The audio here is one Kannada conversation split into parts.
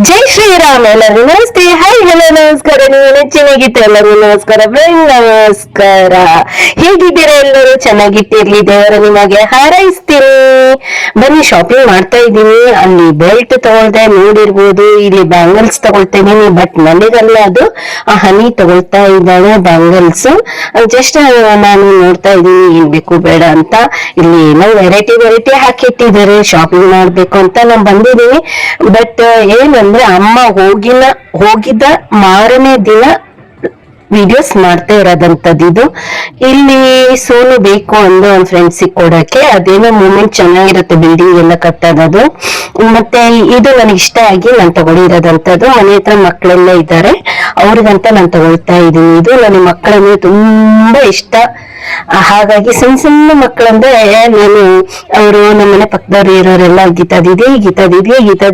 ಜೈ ಶ್ರೀರಾಮ್. ಎಲ್ಲರಿಗೂ ನಮಸ್ತೆ, ಹಾಯ್, ಹಲೋ, ನಮಸ್ಕಾರ. ನೀವು ನೆಚ್ಚಿನಾಗಿತ್ತು. ಎಲ್ಲರಿಗೂ ನಮಸ್ಕಾರ, ಫ್ರೆಂಡ್, ನಮಸ್ಕಾರ. ಹೇಗಿದ್ದೀರಾ ಎಲ್ಲರೂ? ಚೆನ್ನಾಗಿಟ್ಟಿರ್ಲಿ, ದೇವರ ನಿಮಗೆ ಹಾರೈಸ್ತೀನಿ. ಬನ್ನಿ, ಶಾಪಿಂಗ್ ಮಾಡ್ತಾ ಇದ್ದೀನಿ. ಅಲ್ಲಿ ಬೆಲ್ಟ್ ತಗೊಳ್ದೆ, ನೋಡಿರ್ಬೋದು. ಇಲ್ಲಿ ಬ್ಯಾಂಗಲ್ಸ್ ತಗೊಳ್ತಾ ಇದೀನಿ, ಬಟ್ ನನಗಲ್ಲ ಅದು. ಹನಿ ತಗೊಳ್ತಾ ಇದ್ದಾಳೆ ಬ್ಯಾಂಗಲ್ಸ್. ಜಸ್ಟ್ ನಾನು ನೋಡ್ತಾ ಇದ್ದೀನಿ ಏನ್ ಬೇಕು ಬೇಡ ಅಂತ. ಇಲ್ಲಿ ಏನೋ ವೆರೈಟಿ ಹಾಕಿಟ್ಟಿದ್ದಾರೆ, ಶಾಪಿಂಗ್ ಮಾಡ್ಬೇಕು ಅಂತ ನಾನು ಬಂದಿದ್ದೀನಿ. ಬಟ್ ಏನಂದ್ರೆ ಅಮ್ಮ ಹೋಗಿದ್ದ ಮಾರನೇ ದಿನ ವಿಡಿಯೋಸ್ ಮಾಡ್ತಾ ಇರೋದಂತದ್ದು ಇದು. ಇಲ್ಲಿ ಸೋನು ಬೇಕು ಅಂದು ಒಂದ್ ಫ್ರೆಂಡ್ಸಿಗೆ ಕೊಡಕ್ಕೆ. ಅದೇನೋ ಮೂಮೆಂಟ್ ಚೆನ್ನಾಗಿರುತ್ತೆ, ಬಿಲ್ಡಿಂಗ್ ಎಲ್ಲ ಕಟ್ಟೋದು. ಮತ್ತೆ ಇದು ನನಗೆ ಇಷ್ಟ ಆಗಿ ನಾನು ತಗೊಂಡಿರೋದಂತದ್ದು. ಮನೆ ಹತ್ರ ಮಕ್ಕಳೆಲ್ಲ ಇದ್ದಾರೆ, ಅವ್ರಿಗಂತ ನಾನು ತಗೊಳ್ತಾ ಇದ್ದೀನಿ. ಇದು ನನ್ನ ಮಕ್ಕಳಂದ್ರೆ ತುಂಬಾ ಇಷ್ಟ. ಹಾಗಾಗಿ ಸಣ್ಣ ಮಕ್ಕಳಂದ್ರೆ ನಾನು ಅವರು ನಮ್ಮನೆ ಪಕ್ಕದವ್ರು ಇರೋರೆಲ್ಲ ಗೀತಾ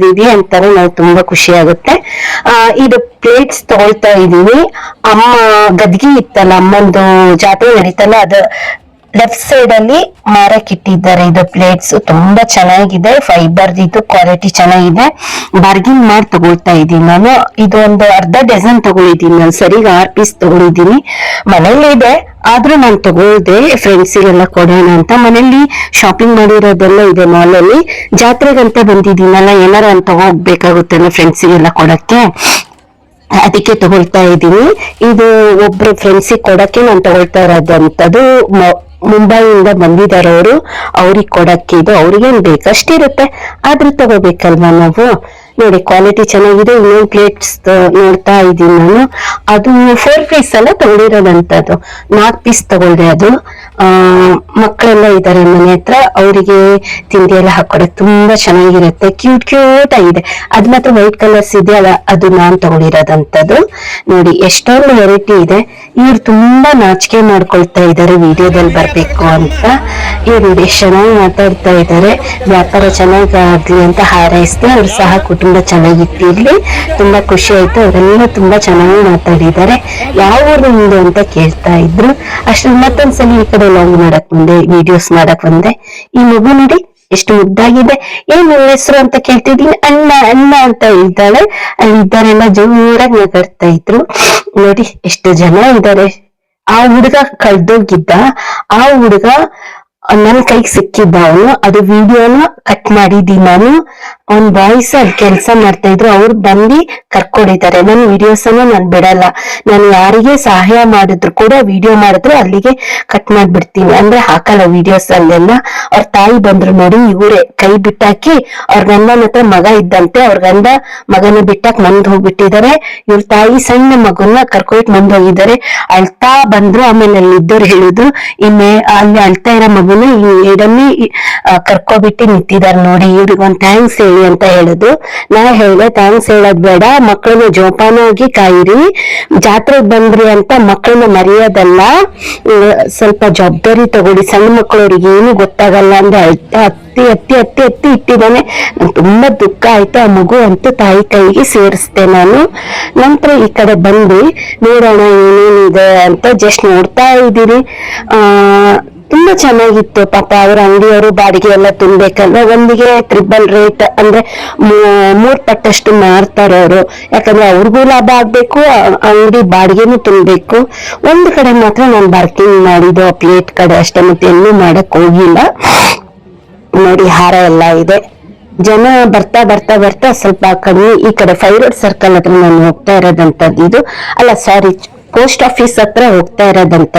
ದೀದಿ ಅಂತಾರೆ. ನಾವು ತುಂಬಾ ಖುಷಿ ಆಗುತ್ತೆ. ಇದು ಪ್ಲೇಟ್ಸ್ ತಗೊಳ್ತಾ ಇದೀನಿ. ಅಮ್ಮ ಗದ್ಗಿ ಇತ್ತಲ್ಲ, ಅಮ್ಮಂದು ಜಾತ್ರೆ ನಡೀತಲ್ಲ, ಅದು ಲೆಫ್ಟ್ ಸೈಡ್ ಅಲ್ಲಿ ಮಾರಕ್ಕಿಟ್ಟಿದ್ದಾರೆ. ಇದು ಪ್ಲೇಟ್ಸ್ ತುಂಬಾ ಚೆನ್ನಾಗಿದೆ, ಫೈಬರ್ ಇದು ಕ್ವಾಲಿಟಿ ಚೆನ್ನಾಗಿದೆ. ಬಾರ್ಗಿನ್ ಮಾಡಿ ತಗೊಳ್ತಾ ಇದ್ದೀನಿ ನಾನು. ಇದು ಒಂದು ಅರ್ಧ ಡಜನ್ ತಗೊಂಡಿದ್ದೀನಿ ನಾನು, ಸರಿಗೆ 6 ಪೀಸ್ ತಗೊಂಡಿದ್ದೀನಿ. ಮನೇಲಿ ಇದೆ, ಆದ್ರೂ ನಾನು ತಗೊಳ್ದೆ ಫ್ರೆಂಡ್ಸಿಗೆಲ್ಲ ಕೊಡೋಣ ಅಂತ. ಮನೇಲಿ ಶಾಪಿಂಗ್ ಮಾಡಿರೋದೆಲ್ಲ ಇದೆ ಮಾಲ್ ಅಲ್ಲಿ. ಜಾತ್ರೆಗಂತ ಬಂದಿದ್ದೀನಲ್ಲ, ಏನಾರ ಅಂತ ಹೋಗ್ಬೇಕಾಗುತ್ತಲ್ಲ ಫ್ರೆಂಡ್ಸಿಗೆಲ್ಲ ಕೊಡಕ್ಕೆ, ಅದಕ್ಕೆ ತಗೊಳ್ತಾ ಇದ್ದೀನಿ. ಇದು ಒಬ್ರು ಫ್ರೆಂಡ್ಸಿಗೆ ಕೊಡಕ್ಕೆ ನಾನು ತಗೊಳ್ತಾ ಇರೋದಂತದ್ದು. ಮುಂಬೈಯಿಂದ ಬಂದಿದ್ದಾರೆ ಅವರು, ಅವ್ರಿಗೆ ಕೊಡಕ್ಕೆ. ಇದು ಅವ್ರಿಗೇನ್ ಬೇಕಷ್ಟಿರುತ್ತೆ, ಆದ್ರೂ ತಗೋಬೇಕಲ್ವಾ ನಾವು. ನೋಡಿ, ಕ್ವಾಲಿಟಿ ಚೆನ್ನಾಗಿದೆ. ಇನ್ನೊಂದು ಪ್ಲೇಟ್ಸ್ ನೋಡ್ತಾ ಇದ್ದೀನಿ ನಾನು. ಅದು 4 ಪೀಸ್ ಎಲ್ಲ ತಗೊಂಡಿರೋದಂತದ್ದು. 4 ಪೀಸ್ ತಗೊಳ್ದೆ. ಅದು ಮಕ್ಕಳೆಲ್ಲ ಇದ್ದಾರೆ ಮನೆ ಹತ್ರ, ಅವರಿಗೆ ತಿಂಡಿ ಎಲ್ಲ ಹಾಕೊಡಕ್ ತುಂಬಾ ಚೆನ್ನಾಗಿರುತ್ತೆ. ಕ್ಯೂಟ್ ಆಗಿದೆ. ಅದ್ ಮಾತ್ರ ವೈಟ್ ಕಲರ್ಸ್ ಇದೆ ಅಲ್ಲ, ಅದು ನಾನ್ ತಗೊಂಡಿರೋದಂತದ್ದು. ನೋಡಿ, ಎಷ್ಟೊಂದು ವೆರೈಟಿ ಇದೆ. ಇವ್ರು ತುಂಬಾ ನಾಚಿಕೆ ಮಾಡ್ಕೊಳ್ತಾ ಇದ್ದಾರೆ ವಿಡಿಯೋದಲ್ಲಿ ಬರ್ಬೇಕು ಅಂತ. ಇವ್ರು ನೋಡಿ ಎಷ್ಟು ಚೆನ್ನಾಗಿ ಮಾತಾಡ್ತಾ ಇದ್ದಾರೆ. ವ್ಯಾಪಾರ ಚೆನ್ನಾಗಿ ಆಗ್ಲಿ ಅಂತ ಹಾರೈಸ್ತೆ. ಅವ್ರು ಸಹ ಕುಟುಂಬ ಚೆನ್ನಾಗಿಟ್ಟಿರ್ಲಿ. ತುಂಬಾ ಖುಷಿ ಆಯ್ತು. ಅವರೆಲ್ಲ ತುಂಬಾ ಚೆನ್ನಾಗಿ ಮಾತಾಡಿದ್ದಾರೆ. ಯಾವ ಊರು ನಿಮ್ದು ಅಂತ ಕೇಳ್ತಾ ಇದ್ರು. ಅಷ್ಟ್ರಲ್ಲಿ ಮತ್ತೊಂದ್ಸಲಿ ಈ ಕಡೆ ಲಾಗ್ ಮಾಡಕ್ ಬಂದೆ, ವಿಡಿಯೋಸ್ ಮಾಡಕ್ ಬಂದೆ. ಈ ಮಗು ನೋಡಿ ಎಷ್ಟು ಮುದ್ದಾಗಿದೆ. ಏನ್ ನನ್ನ ಹೆಸರು ಅಂತ ಕೇಳ್ತಿದೀನಿ. ಅಣ್ಣ ಅಂತ ಹೇಳ್ತಾಳೆ. ಅಲ್ಲಿ ಇದ್ದಾರೆಲ್ಲ ಜೋರಾಗಿ ಮಾತಾಡ್ತಾ ಇದ್ರು. ನೋಡಿ ಎಷ್ಟು ಜನ ಇದ್ದಾರೆ. ಆ ಹುಡುಗ ಕಳ್ದೋಗಿದ್ದ, ಆ ಹುಡುಗ ನನ್ ಕೈಗೆ ಸಿಕ್ಕಿದ್ದ. ಅವನು ಅದು ವಿಡಿಯೋನ ಕಟ್ ಮಾಡಿದ್ದೀನಿ ನಾನು. ಅವ್ನ್ ಬಾಯ್ಸ್ ಅಲ್ಲಿ ಕೆಲಸ ಮಾಡ್ತಾ ಇದ್ರು, ಅವ್ರು ಬಂದು ಕರ್ಕೊಂಡಿದ್ದಾರೆ. ನನ್ ವಿಡಿಯೋಸ್ ಅನ್ನ ನಾನು ಬಿಡಲ್ಲ. ನಾನು ಯಾರಿಗೆ ಸಹಾಯ ಮಾಡಿದ್ರು ಕೂಡ ವಿಡಿಯೋ ಮಾಡಿದ್ರು ಅಲ್ಲಿಗೆ ಕಟ್ ಮಾಡ್ಬಿಡ್ತೀನಿ, ಅಂದ್ರೆ ಹಾಕಲ್ಲ ವಿಡಿಯೋಸ್ ಅಲ್ಲೆಲ್ಲ. ಅವ್ರ ತಾಯಿ ಬಂದ್ರು ನೋಡಿ, ಇವರೇ ಕೈ ಬಿಟ್ಟಾಕಿ. ಅವ್ರ ಗಂಡನ ಹತ್ರ ಮಗ ಇದ್ದಂತೆ, ಅವ್ರ ಗಂಡ ಮಗನ ಬಿಟ್ಟಾಕ್ ಮಂದ್ ಹೋಗ್ಬಿಟ್ಟಿದ್ದಾರೆ. ಇವ್ರ ತಾಯಿ ಸಣ್ಣ ಮಗನ್ನ ಕರ್ಕೊಯ್ಟ್ ಮಂದ್ ಹೋಗಿದ್ದಾರೆ. ಅಳ್ತಾ ಬಂದ್ರು. ಆಮೇಲೆ ಅಲ್ಲಿ ಇದ್ದವ್ರು ಹೇಳಿದ್ರು, ಅಲ್ಲಿ ಅಳ್ತಾ ಇರೋ ಮಗುನ ಈ ಎರಡನ್ನೇ ಕರ್ಕೊಬಿಟ್ಟು ನಿಂತಿದ್ದಾರೆ ನೋಡಿ, ಇವ್ರಿಗೊಂದ್ ಥ್ಯಾಂಕ್ಸ್ ಹೇಳಿ ಅಂತ ಹೇಳುದು. ನಾ ಹೇಳಿದೆ, ಥ್ಯಾಂಕ್ಸ್ ಹೇಳೋದ್ ಬೇಡ, ಮಕ್ಕಳನ್ನ ಜೋಪಾನಾಗಿ ಕಾಯಿರಿ. ಜಾತ್ರೆಗೆ ಬಂದ್ರಿ ಅಂತ ಮಕ್ಕಳನ್ನ ಮರೆಯೋದಲ್ಲ, ಸ್ವಲ್ಪ ಜವಾಬ್ದಾರಿ ತಗೊಳ್ಳಿ. ಸಣ್ಣ ಮಕ್ಕಳವ್ರಿಗೆ ಏನು ಗೊತ್ತಾಗಲ್ಲ ಅಂದ್ರೆ ಹತ್ತಿ ಇಟ್ಟಿದ್ದಾನೆ. ನಂಗೆ ತುಂಬಾ ದುಃಖ ಆಯ್ತು. ಆ ಮಗು ಅಂತೂ ತಾಯಿ ಕೈಗೆ ಸೇರಿಸ್ದೆ ನಾನು. ನಂತರ ಈ ಕಡೆ ಬಂದು ನೋಡೋಣ ಏನೇನಿದೆ ಅಂತ ಜಸ್ಟ್ ನೋಡ್ತಾ ಇದ್ದೀನಿ. ತುಂಬಾ ಚೆನ್ನಾಗಿತ್ತು. ಪಾಪ ಅವ್ರ ಅಂಗಡಿಯವರು ಬಾಡಿಗೆ ಎಲ್ಲ ತುಂಬೇಕಲ್ವ, ಒಂದಿಗೆ 3 ರೇಟ್ ಅಂದ್ರೆ 3 ಪಟ್ಟಷ್ಟು ಮಾರ್ತಾರೆ ಅವರು. ಯಾಕಂದ್ರೆ ಅವ್ರಿಗೂ ಲಾಭ ಆಗ್ಬೇಕು, ಅಂಗಡಿ ಬಾಡಿಗೆನೂ ತುಂಬೇಕು. ಒಂದು ಕಡೆ ಮಾತ್ರ ನಾನು ಬಾರ್ಕಿಂಗ್ ಮಾಡಿದ್ದು, ಪ್ಲೇಟ್ ಕಡೆ ಅಷ್ಟೇ, ಮತ್ತೆ ಎಲ್ಲೂ ಮಾಡಕ್ ಹೋಗಿಲ್ಲ. ನೋಡಿ, ಹಾರ ಎಲ್ಲ ಇದೆ. ಜನ ಬರ್ತಾ ಸ್ವಲ್ಪ ಕಮ್ಮಿ. ಈ ಕಡೆ 5 ರೋಡ್ ಸರ್ಕಲ್ ಹತ್ರ ನಾನು ಹೋಗ್ತಾ ಇರೋದಂತದ್ದು. ಇದು ಅಲ್ಲ, ಸಾರಿ, ಪೋಸ್ಟ್ ಆಫೀಸ್ ಹತ್ರ ಹೋಗ್ತಾ ಇರೋದಂತ.